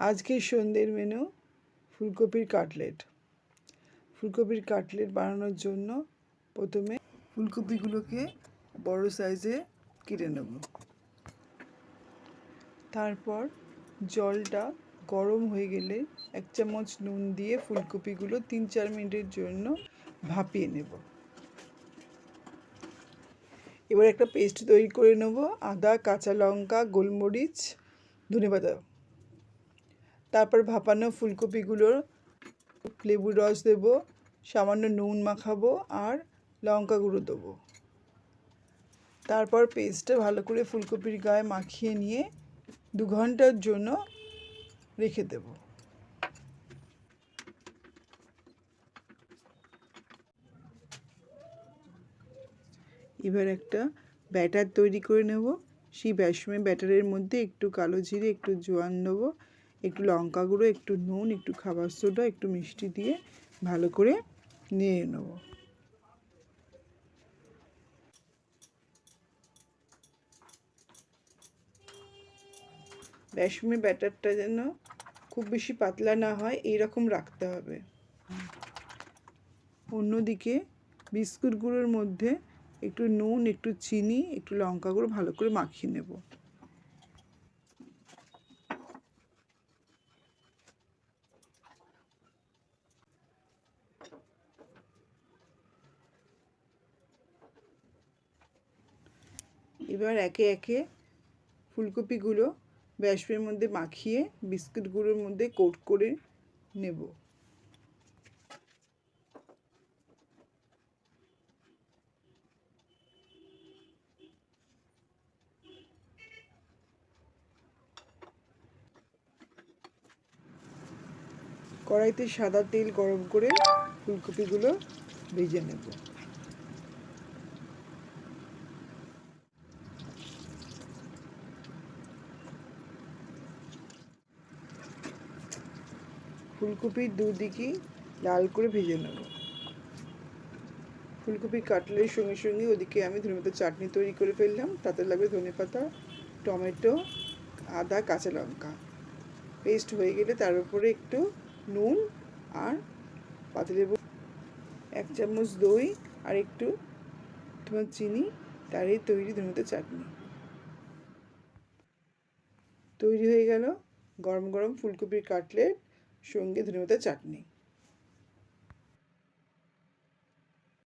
আজকের সন্ধ্যের মেনু ফুলকপির কাটলেট। ফুলকপির কাটলেট বানানোর জন্য প্রথমে ফুলকপিগুলোকে বড় সাইজে কেটে নেব। তারপর জলটা গরম হয়ে গেলে 1 চামচ নুন দিয়ে ফুলকপিগুলো 3-4 মিনিটের জন্য ভাপিয়ে নেব। এবার একটা পেস্ট তৈরি করে নেব। আদা, কাঁচা লঙ্কা, গোলমরিচ, ধনেপাতা। তারপর ভাপানো ফুলকপিগুলোর লেবুর রস দেব, সামান্য নুন মাখাবো আর লঙ্কা গুঁড়ো দেবো। তারপর পেস্টটা ভালো করে ফুলকপির গায়ে মাখিয়ে নিয়ে 2 ঘন্টার জন্য রেখে দেব। এবার একটা ব্যাটার তৈরি করে নেব। সেই ব্যাটারের মধ্যে একটু কালো জিরে, একটু জোয়ান দেবো, একটু লঙ্কা গুঁড়ো, একটু নুন, একটু খাবার সোডা, একটু মিষ্টি দিয়ে ভালো করে নিয়ে নেব। বেসমের ব্যাটারটা যেন খুব বেশি পাতলা না হয়, এইরকম রাখতে হবে। অন্যদিকে বিস্কুট গুঁড়োর মধ্যে একটু নুন, একটু চিনি, একটু লঙ্কা গুঁড়ো ভালো করে মাখিয়ে নেব। এবার একে একে ফুলকপিগুলো বেসমের মধ্যে মাখিয়ে বিস্কুট গুঁড়োর মধ্যে কোট করে নেব। কড়াইতে সাদা তেল গরম করে ফুলকপিগুলো ভেজে নেব। ফুলকপির দুদিকেই লাল করে ভেজে নেব। ফুলকপির কাটলের সঙ্গে সঙ্গে ওদিকে আমি ধনেপাতার চাটনি তৈরি করে ফেললাম। তাতে লাগবে ধনেপাতা, টমেটো, আদা, কাঁচা লঙ্কা। পেস্ট হয়ে গেলে তার উপরে একটু নুন আর পাতিলেবু, 1 চামচ দই আর একটু তোমার চিনি, তারই তৈরি ধনেপাতার চাটনি তৈরি হয়ে গেল। গরম গরম ফুলকপির কাটলেট সঙ্গে ধনেপাতার চাটনি।